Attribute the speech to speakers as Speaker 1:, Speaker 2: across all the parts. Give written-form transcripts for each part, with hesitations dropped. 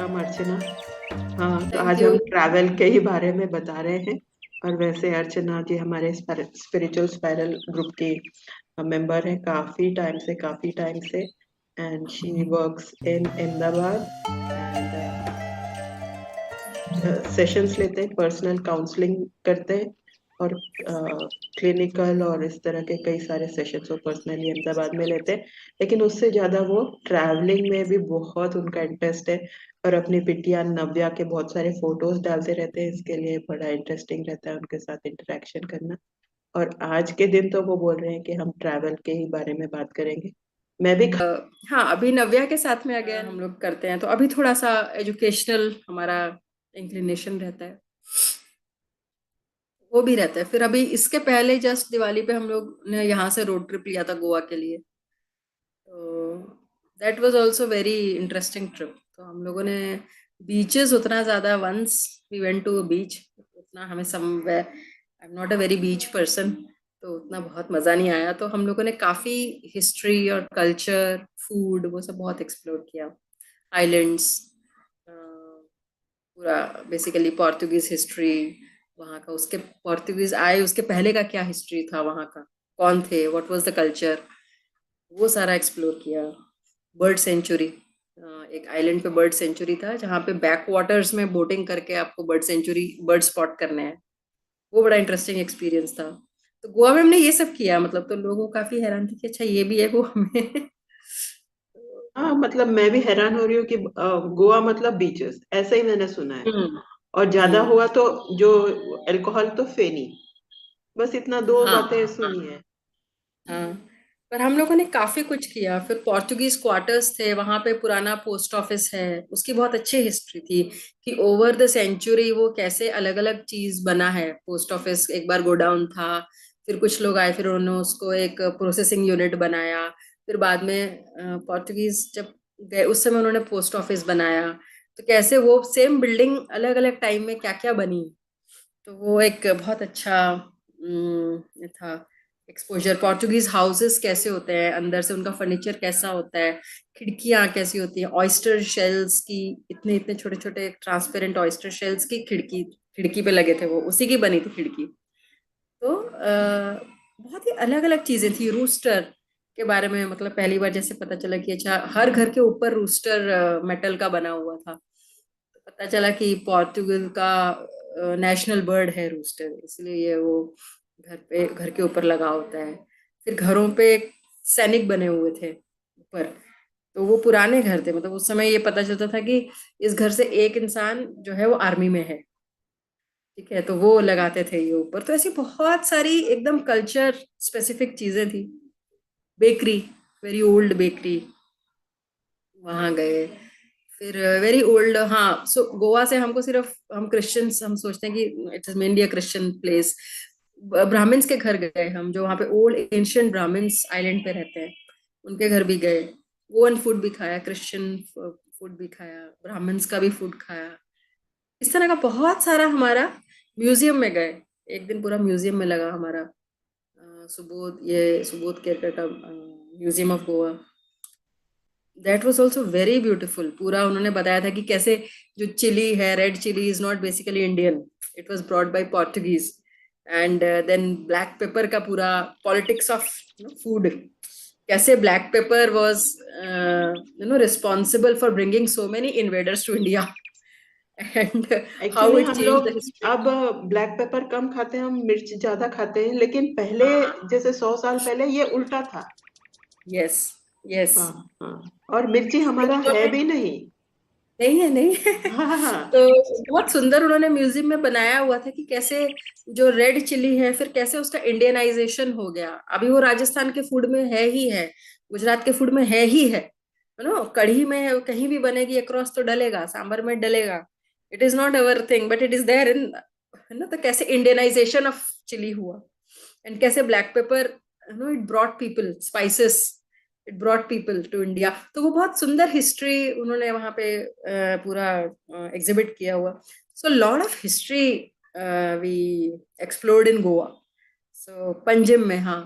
Speaker 1: Welcome अर्चना। हाँ, तो
Speaker 2: thank
Speaker 1: आज
Speaker 2: यू।
Speaker 1: हम ट्रैवल के ही बारे में बता रहे हैं। और वैसे अर्चना जी हमारे स्पिरिचुअल स्पाइरल ग्रुप की मेंबर है काफी टाइम से and she works in Ahmedabad and sessions लेते हैं, पर्सनल काउंसलिंग करते हैं और क्लिनिकल और इस तरह के कई सारे सेशंस वो पर्सनली अहमदाबाद में लेते हैं। लेकिन उससे ज्यादा वो ट्रैवलिंग में भी बहुत उनका इंटरेस्ट है और अपनी बिटिया नव्या के बहुत सारे फोटोज डालते रहते हैं। इसके लिए बड़ा इंटरेस्टिंग रहता है उनके साथ इंटरेक्शन करना। और आज के दिन तो वो बोल रहे हैं कि हम ट्रैवल के ही बारे में बात करेंगे। मैं भी
Speaker 2: हाँ, अभी नव्या के साथ में अगेन हम लोग करते हैं, तो अभी थोड़ा सा एजुकेशनल हमारा इंक्लिनेशन रहता है, वो भी रहता है। फिर अभी इसके पहले जस्ट दिवाली पे हम लोग ने यहाँ से रोड ट्रिप लिया था गोवा के लिए, तो that was also very interesting trip. तो हम लोगों ने बीचेस उतना ज़्यादा, वंस वी वेंट टू बीच, उतना हमें somewhere, I am not a very beach person, तो उतना बहुत मज़ा नहीं आया। तो हम लोगों ने काफ़ी हिस्ट्री और कल्चर, फूड, वो सब बहुत एक्सप्लोर किया। आइलैंड्स, पूरा बेसिकली पोर्टुगीज हिस्ट्री वहाँ का, उसके पोर्टुगीज आए उसके पहले का क्या हिस्ट्री था वहाँ का, कौन थे, व्हाट वाज द कल्चर, वो सारा एक्सप्लोर किया। बर्ड सेंचुरी, एक आइलैंड पे बर्ड सेंचुरी था जहाँ पे बैक वाटर्स में बोटिंग करके आपको बर्ड स्पॉट करने हैं। वो बड़ा इंटरेस्टिंग एक्सपीरियंस था। तो गोवा में हमने ये सब किया, मतलब तो लोगों को काफी हैरान थी कि अच्छा ये भी है गोवा में।
Speaker 1: हाँ, मतलब मैं भी हैरान हो रही हूँ कि गोवा मतलब बीचेस ऐसे ही मैंने सुना है।
Speaker 2: हम्म।
Speaker 1: और ज्यादा
Speaker 2: हम्म।
Speaker 1: हुआ तो जो अल्कोहल तो फेनी, बस इतना दो बातें
Speaker 2: हाँ।
Speaker 1: सुनी है।
Speaker 2: हाँ, पर हम लोगों ने काफी कुछ किया। फिर पोर्टुगीज क्वार्टर्स थे वहां पे, पुराना पोस्ट ऑफिस है, उसकी बहुत अच्छी हिस्ट्री थी कि ओवर द सेंचुरी वो कैसे अलग अलग चीज बना है। पोस्ट ऑफिस एक बार गोडाउन था, फिर कुछ लोग आए, फिर उन्होंने उसको एक प्रोसेसिंग यूनिट बनाया। फिर बाद में पोर्टुगीज जब गए उस समय उन्होंने पोस्ट ऑफिस बनाया। तो कैसे वो सेम बिल्डिंग अलग अलग टाइम में क्या क्या बनी, तो वो एक बहुत अच्छा ये था एक्सपोजर। पोर्टुगीज हाउसेस कैसे होते हैं, अंदर से उनका फर्नीचर कैसा होता है, खिड़कियां कैसी होती हैं, ऑयस्टर शेल्स की, इतने इतने छोटे छोटे ट्रांसपेरेंट ऑयस्टर शेल्स की खिड़की, खिड़की पे लगे थे, वो उसी की बनी थी खिड़की। तो बहुत ही अलग अलग चीजें थी। रूस्टर के बारे में मतलब पहली बार जैसे पता चला कि अच्छा हर घर के ऊपर रूस्टर मेटल का बना हुआ था। तो पता चला कि पोर्टुगल का नेशनल बर्ड है रूस्टर, इसलिए ये वो घर के ऊपर लगा होता है। फिर घरों पे सैनिक बने हुए थे ऊपर, तो वो पुराने घर थे, मतलब उस समय ये पता चलता था कि इस घर से एक इंसान जो है वो आर्मी में है, ठीक है, तो वो लगाते थे ये ऊपर। तो ऐसी बहुत सारी एकदम कल्चर स्पेसिफिक चीजें थी। बेकरी, वेरी ओल्ड बेकरी, वहां गए। फिर वेरी ओल्ड, हाँ, सो गोवा से हमको सिर्फ, हम क्रिश्चियंस, हम सोचते हैं कि it is mainly a Christian place. Brahmins के घर गए हम, जो वहाँ पे ओल्ड एंशियंट ब्राह्मण्स आइलैंड पे रहते हैं, उनके घर भी गए। गोवन फूड भी खाया, क्रिश्चियन फूड भी खाया, ब्राह्मण्स का भी फूड खाया। इस तरह का बहुत सारा हमारा, म्यूजियम में गए, एक दिन पूरा म्यूजियम में लगा हमारा। सुबोध केरकर का museum of Goa, that was also very beautiful. पूरा उन्होंने बताया था कि कैसे जो चिली है, red chilli is not basically Indian, it was brought by Portuguese. And then black pepper का पूरा पॉलिटिक्स ऑफ फूड, कैसे black pepper was responsible for bringing so many invaders to India, and how
Speaker 1: actually
Speaker 2: it
Speaker 1: हम
Speaker 2: change
Speaker 1: लोग
Speaker 2: the history.
Speaker 1: अब black pepper कम खाते हैं, हम मिर्च ज्यादा खाते हैं, लेकिन पहले
Speaker 2: हाँ।
Speaker 1: जैसे 100 साल पहले ये उल्टा था।
Speaker 2: यस। यस।
Speaker 1: हाँ हाँ, और मिर्ची हमारा है भी नहीं।
Speaker 2: नहीं है, नहीं है।
Speaker 1: हाँ हाँ हाँ।
Speaker 2: तो बहुत सुंदर उन्होंने म्यूजियम में बनाया हुआ था कि कैसे जो रेड चिली है, फिर कैसे उसका इंडियनाइजेशन हो गया। अभी वो राजस्थान के फूड में है ही है, गुजरात के फूड में है ही है, नो कढ़ी में कहीं भी बनेगी अक्रॉस तो डलेगा, सांबर में डलेगा। It is not our thing but it is there in, है ना। तो कैसे इंडियनाइजेशन ऑफ चिली हुआ, एंड कैसे black pepper, no, it brought people spices, it brought people to India. तो वो बहुत सुंदर हिस्ट्री उन्होंने वहां पे पूरा एग्जिबिट किया हुआ। So lot of history we explored in Goa. So Panjim में, हाँ,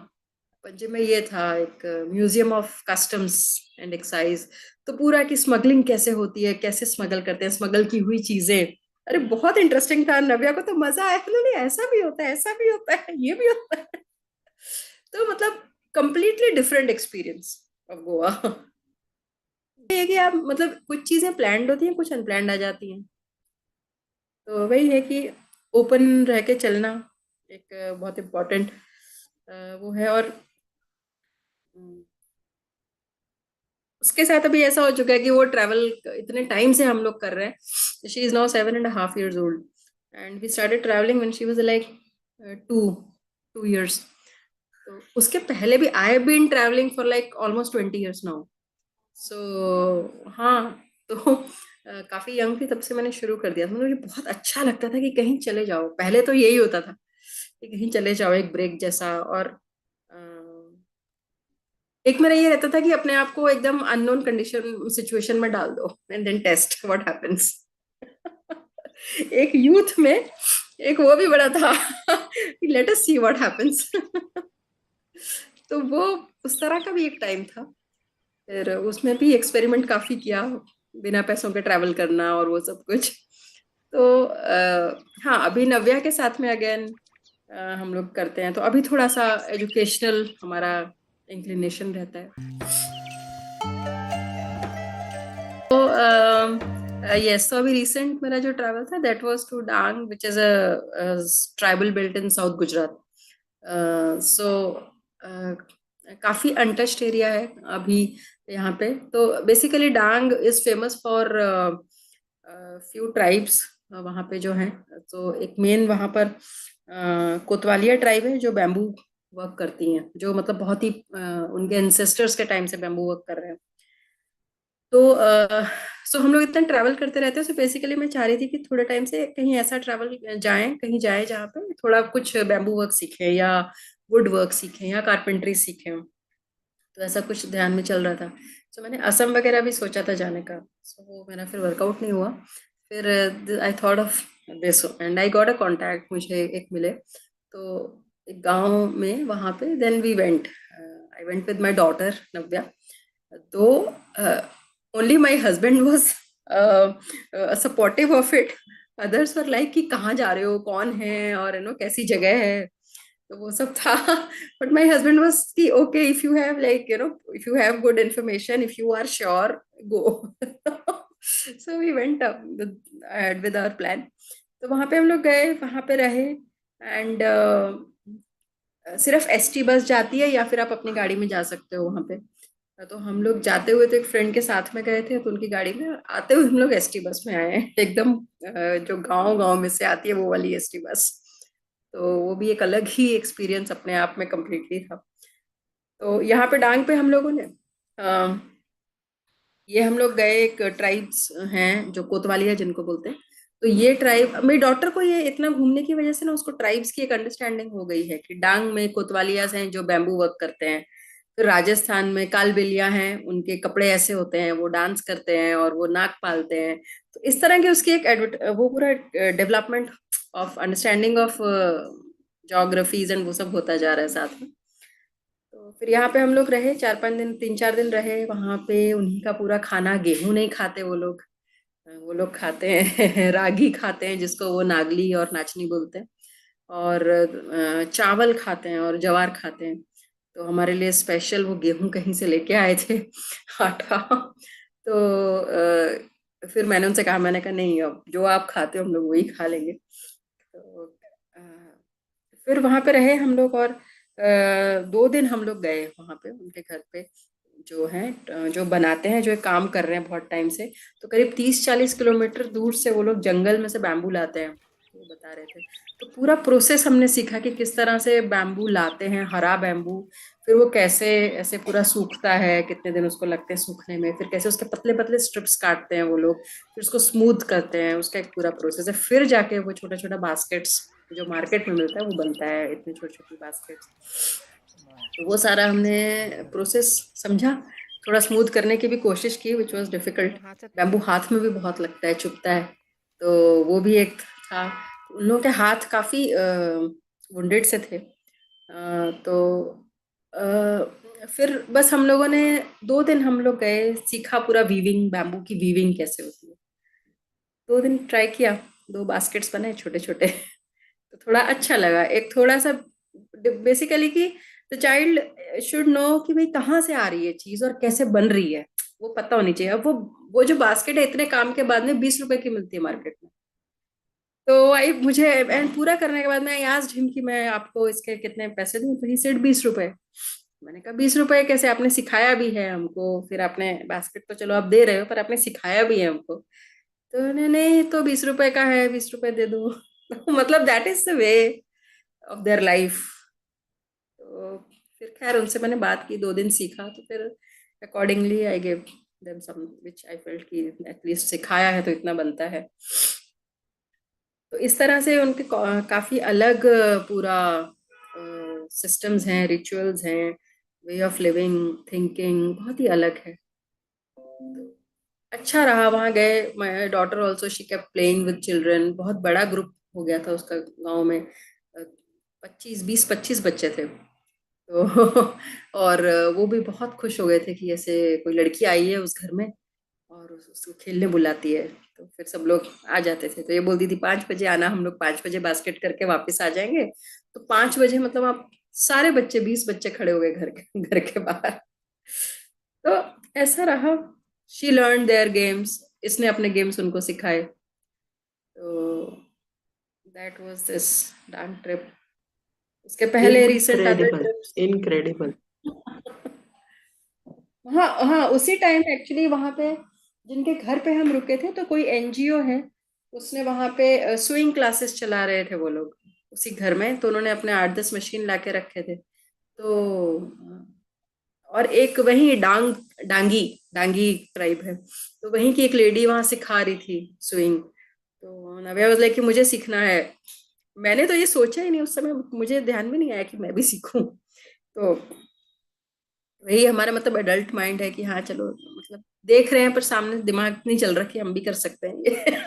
Speaker 2: पंजिम में ये था एक museum of customs and excise. तो पूरा कि स्मगलिंग कैसे होती है, कैसे स्मगल करते हैं, स्मगल की हुई चीजें। अरे बहुत इंटरेस्टिंग था, नव्या को तो मजा आया, नहीं ऐसा भी होता है, ऐसा भी होता है, ये भी होता है। तो मतलब completely different experience of Goa. ये है कि आप मतलब कुछ चीजें प्लान्ड होती हैं, कुछ अनप्लान्ड आ जाती हैं। तो वही है कि ओपन रह के चलना एक बहुत इम्पोर्टेंट वो है। और अम, उसके साथ अभी ऐसा हो चुका है कि वो ट्रैवल इतने टाइम से हम लोग कर रहे हैं। She is now 7.5 years old and we started travelling when she was like 2 2 years। तो उसके पहले भी I have been travelling for like almost 20 years now. So हाँ, तो काफी यंग थी तब से मैंने शुरू कर दिया था। मुझे बहुत अच्छा लगता था कि कहीं चले जाओ, पहले तो यही होता था कि कहीं चले जाओ एक ब्रेक जैसा। और अ, एक मेरा ये रहता था कि अपने आप को एकदम अननोन कंडीशन सिचुएशन में डाल दो and then test what happens. एक यूथ में एक वो भी बड़ा था कि let us see what happens. तो वो उस तरह का भी एक टाइम था। फिर उसमें भी एक्सपेरिमेंट काफी किया, बिना पैसों के ट्रैवल करना और वो सब कुछ। तो हाँ, अभी नव्या के साथ में अगेन हम लोग करते हैं, तो अभी थोड़ा सा एजुकेशनल हमारा इंक्लिनेशन रहता है। तो यस, तो अभी रिसेंट मेरा जो ट्रैवल था that was to Dang which is a tribal belt in south Gujarat. So काफी अनटच्ड एरिया है अभी यहाँ पे। तो basically Dang is famous for few tribes वहाँ पे जो हैं। तो एक मेन वहाँ पर कोतवालिया ट्राइब है जो बैम्बू वर्क करती हैं, जो मतलब बहुत ही उनके एंसेस्टर्स के टाइम से बैम्बू वर्क कर रहे हैं। तो सो हम लोग इतना ट्रैवल करते रहते हैं। सो बेसिकली मैं चाह रही थी कि थोड़े टाइम से कहीं ऐसा ट्रैवल जाएं, कहीं जाए जहाँ पे थोड़ा कुछ बैम्बू वर्क सीखें या वुड वर्क सीखें या कारपेंट्री सीखें। तो ऐसा कुछ ध्यान में चल रहा था। सो मैंने असम वगैरह भी सोचा था जाने का। सो वो मेरा फिर वर्कआउट नहीं हुआ। फिर I thought of this and I got a contact, मुझे एक मिले तो एक गांव में वहाँ पे। Then we went, I went with my daughter Navya. तो only my husband was supportive of it. Others were like कि कहाँ जा रहे हो, कौन है, और यू नो कैसी जगह है, तो वो सब था। बट माई हस्बैंड वॉज कि okay, if you have like you know, if you have good information, if you are sure, go. So we went ahead with our plan. तो वहाँ पे हम लोग गए, वहाँ पे रहे। एंड सिर्फ एसटी बस जाती है या फिर आप अपनी गाड़ी में जा सकते हो वहाँ पे। तो हम लोग जाते हुए तो एक फ्रेंड के साथ में गए थे, तो उनकी गाड़ी में, आते हुए हम लोग एसटी बस में आए हैं। एकदम जो गांव गांव में से आती है वो वाली एसटी बस। तो वो भी एक अलग ही एक्सपीरियंस अपने आप में कम्प्लीटली था। तो यहाँ पे डांग पे हम लोगों ने ये हम लोग गए, एक ट्राइब्स हैं जो कोतवालिया जिनको बोलते हैं। तो ये ट्राइब, मेरी डॉटर को ये इतना घूमने की वजह से ना उसको ट्राइब्स की एक अंडरस्टैंडिंग हो गई है कि डांग में कोतवालियास हैं जो बैम्बू वर्क करते हैं। फिर राजस्थान में कालबेलिया हैं, उनके कपड़े ऐसे होते हैं, वो डांस करते हैं और वो नाक पालते हैं। तो इस तरह की उसकी एक वो पूरा development of understanding of geographies and वो सब होता जा रहा है साथ में। तो फिर यहाँ पे हम लोग रहे 4 5 दिन, 3 4 दिन रहे वहाँ पे। उन्हीं का पूरा खाना, गेहूं नहीं खाते वो लोग। वो लोग खाते हैं रागी खाते हैं, जिसको वो नागली और नाचनी बोलते हैं। और चावल खाते हैं और ज्वार खाते हैं। तो हमारे लिए स्पेशल वो गेहूं कहीं से लेके आए थे, आटा। तो फिर मैंने उनसे कहा, मैंने कहा नहीं, अब जो आप खाते हो हम लोग वही खा लेंगे। तो फिर वहां पे रहे हम लोग। और 2 दिन हम लोग गए वहां पे उनके घर पे, जो है जो बनाते हैं, जो एक काम कर रहे हैं बहुत टाइम से। तो करीब 30 40 किलोमीटर दूर से वो लोग जंगल में से बैम्बू लाते हैं, वो बता रहे थे। तो पूरा प्रोसेस हमने सीखा कि किस तरह से बैम्बू लाते हैं, हरा बैम्बू। फिर वो कैसे ऐसे पूरा सूखता है, कितने दिन उसको लगते हैं सूखने में, फिर कैसे उसके पतले पतले स्ट्रिप्स काटते हैं वो लोग, फिर उसको स्मूथ करते हैं, उसका एक पूरा प्रोसेस है। फिर जाके वो छोटा छोटा बास्केट्स जो मार्केट में मिलता है वो बनता है, इतनी छोटी छोटी बास्केट्स। तो वो सारा हमने प्रोसेस समझा, थोड़ा स्मूथ करने की भी कोशिश की, विच वॉज डिफिकल्ट। बैम्बू हाथ में भी बहुत लगता है, चुभता है। तो वो भी एक था। उन लोगों के हाथ काफी वुंडेड से थे। तो फिर बस हम लोगों ने 2 दिन हम लोग गए, सीखा पूरा वीविंग, बैम्बू की वीविंग कैसे होती है। 2 दिन ट्राई किया, 2 बास्केट्स बनाए छोटे छोटे। तो थोड़ा अच्छा लगा, एक थोड़ा सा बेसिकली कि द चाइल्ड शुड नो कि भाई कहाँ से आ रही है चीज और कैसे बन रही है, वो पता होनी चाहिए। अब वो जो बास्केट है इतने काम के बाद में 20 रुपए की मिलती है मार्केट में। तो आई मुझे एंड पूरा करने के बाद मैं आस्क्ड हिम कि मैं आपको इसके कितने पैसे दूं, तो ही सेड 20 रुपए। मैंने कहा 20 रुपए कैसे, आपने सिखाया भी है हमको, फिर आपने बास्केट तो चलो आप दे रहे हो पर आपने सिखाया भी है हमको। तो उन्होंने नहीं तो 20 रुपए का है, 20 रुपए दे दो। मतलब that is the way of their life. तो फिर खैर उनसे मैंने बात की, 2 दिन सीखा, तो फिर accordingly I give them some which I felt कि एटलीस्ट सिखाया है तो इतना बनता है। तो इस तरह से उनके काफी अलग पूरा सिस्टम्स हैं, रिचुअल्स हैं, वे ऑफ लिविंग, थिंकिंग बहुत ही अलग है। अच्छा रहा वहाँ गए। My daughter also she kept playing with children, बहुत बड़ा ग्रुप हो गया था उसका गांव में। 25 बच्चे थे। तो और वो भी बहुत खुश हो गए थे कि ऐसे कोई लड़की आई है उस घर में और उसको खेलने बुलाती है। तो फिर सब लोग आ जाते थे, तो ये बोलती थी 5 बजे आना, हम लोग 5 बजे बास्केट करके वापस आ जाएंगे। तो 5 बजे मतलब आप सारे बच्चे, 20 बच्चे खड़े हो गए घर के बाहर। तो ऐसा रहा। शी लर्न देयर गेम्स, इसने अपने गेम्स उनको सिखाए। तो that was this Dang trip. उसके पहले recent other
Speaker 1: incredible,
Speaker 2: trips.
Speaker 1: Incredible.
Speaker 2: हाँ हाँ, उसी टाइम एक्चुअली वहां पे जिनके घर पे हम रुके थे, तो कोई एनजीओ है, उसने वहां पे स्विंग क्लासेस चला रहे थे वो लोग उसी घर में। तो उन्होंने अपने 8-10 मशीन ला के रखे थे। तो और एक वहीं डांगी डांगी ट्राइब है, तो वहीं की एक लेडी वहां सिखा रही थी स्विंग। तो नव्या वाज लाइक कि मुझे सीखना है। मैंने तो ये सोचा ही नहीं उस समय, मुझे ध्यान भी नहीं आया कि मैं भी सीखूं। तो वही हमारा मतलब एडल्ट माइंड है कि हाँ चलो, मतलब देख रहे हैं पर सामने दिमाग नहीं चल रहा कि हम भी कर सकते हैं ये।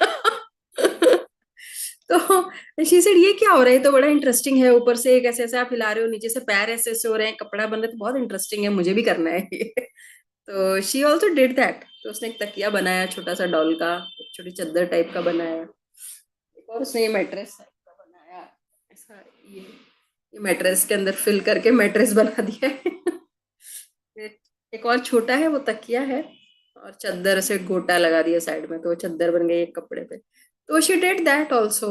Speaker 2: तो शी सेड ये क्या हो रहा है, ये तो बड़ा इंटरेस्टिंग है, ऊपर से एक ऐसे ऐसे आप हिला रहे हो, नीचे से पैर ऐसे ऐसे हो रहे हैं, कपड़ा बन रहा है, तो बहुत इंटरेस्टिंग है, मुझे भी करना है ये। तो शी ऑल्सो डिड दैट। तो उसने एक तकिया बनाया छोटा सा डॉल का, एक छोटी चादर टाइप का बनाया, एक और उसने ये मैट्रेस टाइप का बनाया ऐसा। ये मैट्रेस के अंदर फिल करके मैट्रेस बना दिया है। फिर एक और छोटा है वो तकिया है, और चादर से गोटा लगा दिया साइड में, तो वो चादर बन गई एक कपड़े पे। तो शी डिड दैट ऑल्सो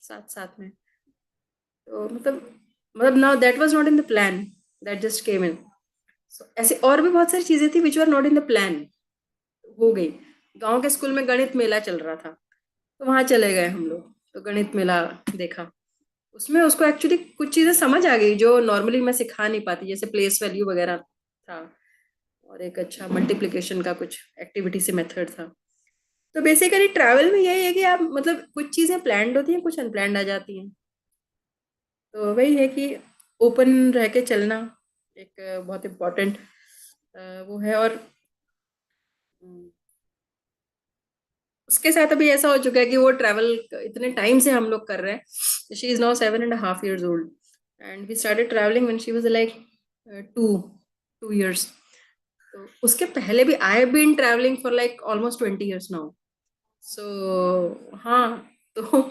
Speaker 2: साथ साथ में। तो मतलब now that was not in the plan, that just came in. So ऐसे और भी बहुत सारी चीजें थी which were not in the plan, हो गई। गांव के स्कूल में गणित मेला चल रहा था, तो वहां चले गए हम लोग, तो गणित मेला देखा। उसमें उसको एक्चुअली कुछ चीजें समझ आ गई जो नॉर्मली मैं सिखा नहीं पाती, जैसे प्लेस वैल्यू वगैरह था, और एक अच्छा मल्टीप्लिकेशन का कुछ एक्टिविटी से मेथड था। तो बेसिकली ट्रैवल में यही है कि आप मतलब कुछ चीजें प्लान्ड होती हैं, कुछ अनप्लान्ड आ जाती हैं। तो वही है कि ओपन रह के चलना एक बहुत इम्पोर्टेंट वो है। और अम, उसके साथ अभी ऐसा हो चुका है कि वो ट्रैवल इतने टाइम से हम लोग कर रहे हैं। She is now 7.5 years old, and we started travelling when she was like 2 2 years। तो उसके पहले भी I have been travelling for like almost 20 years now. So हाँ। तो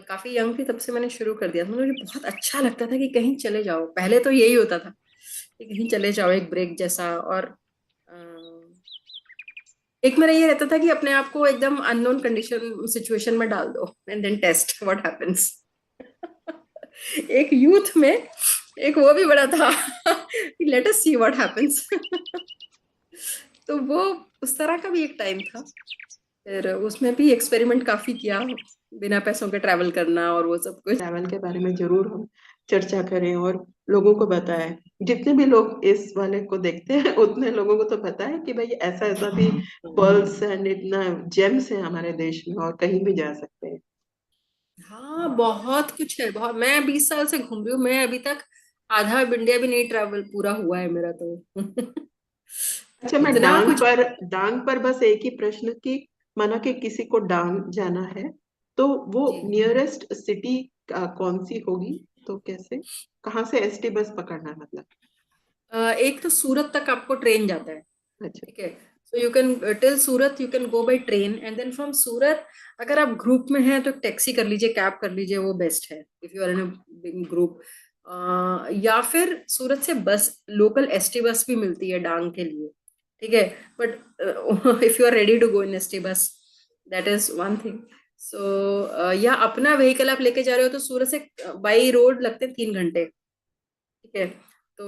Speaker 2: काफी यंग थी तब से मैंने शुरू कर दिया था। मुझे बहुत अच्छा लगता था कि कहीं चले जाओ, पहले तो यही होता था कि कहीं चले जाओ एक ब्रेक जैसा। और अ, एक मेरा ये रहता था कि अपने आप को एकदम अननोन कंडीशन सिचुएशन में डाल दो and then test what happens. एक यूथ में एक वो भी बड़ा था कि let us see what happens. तो वो उस तरह का भी एक टाइम था। फिर उसमें भी एक्सपेरिमेंट काफी किया, बिना पैसों के ट्रैवल करना और वो सब कुछ।
Speaker 1: ट्रैवल के बारे में जरूर हम चर्चा करें और लोगों को बताएं। जितने भी लोग इस वाले को देखते हैं उतने लोगों को तो पता है कि भाई ऐसा ऐसा भी पर्ल्स एंड इतना जेम्स है हमारे देश में और कहीं भी जा सकते हैं।
Speaker 2: हाँ बहुत कुछ है, बहुत। मैं 20 साल से घूम रही हूँ, मैं अभी तक आधा इंडिया भी नहीं ट्रैवल पूरा हुआ है मेरा तो।
Speaker 1: अच्छा, मैं
Speaker 2: इतना कुछ।
Speaker 1: डांग पर बस एक ही प्रश्न कि माना कि किसी को डांग जाना है तो वो
Speaker 2: जी,
Speaker 1: नियरेस्ट सिटी कौन सी होगी, तो कैसे, कहाँ से एसटी बस पकड़ना है मतलब।
Speaker 2: एक तो सूरत तक आपको ट्रेन जाता है,
Speaker 1: अच्छा।
Speaker 2: ठीक है। So you can till Surat you can go by train, and then from Surat अगर आप ग्रुप में हैं तो टैक्सी कर लीजिए, कैब कर लीजिए, वो बेस्ट है if you are in a big group. या फिर सूरत से बस, लोकल एसटी बस भी मिलती है डांग के लिए, ठीक है। But if you are ready to go in ST bus, that is one thing. So या अपना व्हीकल आप लेके जा रहे हो तो सूरत से बाई रोड लगते हैं 3 घंटे, ठीक है। तो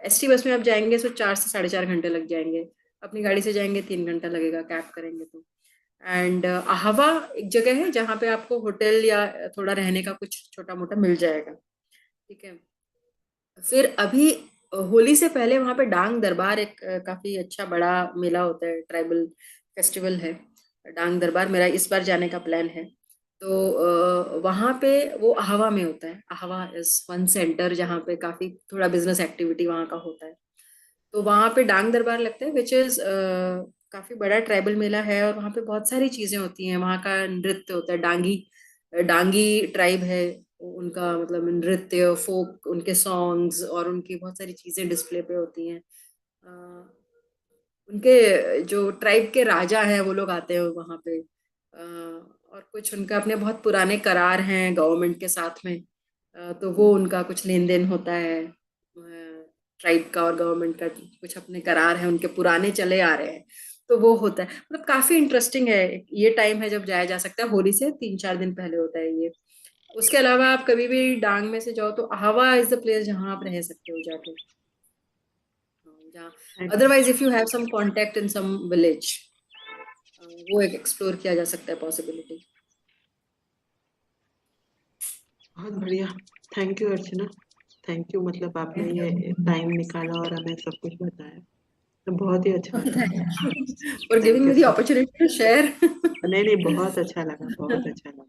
Speaker 2: एसटी बस में आप जाएंगे तो 4 से 4.5 घंटे लग जाएंगे, अपनी गाड़ी से जाएंगे 3 घंटा लगेगा, कैब करेंगे तो। एंड अहवा एक जगह है जहाँ पे आपको होटल या थोड़ा रहने का कुछ छोटा मोटा मिल जाएगा, ठीक है। फिर अभी होली से पहले वहां पे डांग दरबार एक काफी अच्छा बड़ा मेला होता है, ट्राइबल फेस्टिवल है डांग दरबार। मेरा इस बार जाने का प्लान है। तो वहां पे वो अहवा में होता है। अहवा इज वन सेंटर जहाँ पे काफी थोड़ा बिजनेस एक्टिविटी वहाँ का होता है। तो वहां पे डांग दरबार लगता है, विच इज काफी बड़ा ट्राइबल मेला है, और वहाँ पे बहुत सारी चीजें होती हैं। वहाँ का नृत्य होता है, डांगी डांगी ट्राइब है, उनका मतलब नृत्य, फोक, उनके सॉन्ग्स और उनकी बहुत सारी चीजें डिस्प्ले पे होती हैं। अ, उनके जो ट्राइब के राजा हैं वो लोग आते हैं वहाँ पे। और कुछ उनका अपने बहुत पुराने करार हैं गवर्नमेंट के साथ में। तो वो उनका कुछ लेन देन होता है ट्राइब का और गवर्नमेंट का, कुछ अपने करार हैं उनके पुराने चले आ रहे हैं। तो वो होता है, मतलब काफी इंटरेस्टिंग है। ये टाइम है जब जाया जा सकता है, होली से 3-4 दिन पहले होता है ये। उसके अलावा आप कभी भी डांग में से जाओ तो अहवा इज द प्लेस जहाँ आप रह सकते हो जाके, जहाँ otherwise if you have some contact in some village, वो एक एक्सप्लोर किया जा सकता है पॉसिबिलिटी।
Speaker 1: बहुत बढ़िया। Thank you Archana. Thank you, मतलब आपने
Speaker 2: थैंक
Speaker 1: ये टाइम निकाला और हमें सब कुछ बताया, तो बहुत ही अच्छा लगा।
Speaker 2: You for
Speaker 1: thank
Speaker 2: giving
Speaker 1: you
Speaker 2: me the
Speaker 1: so.
Speaker 2: Opportunity to share.
Speaker 1: नहीं नहीं, बहुत अच्छा लगा, बहुत अच्छा लगा।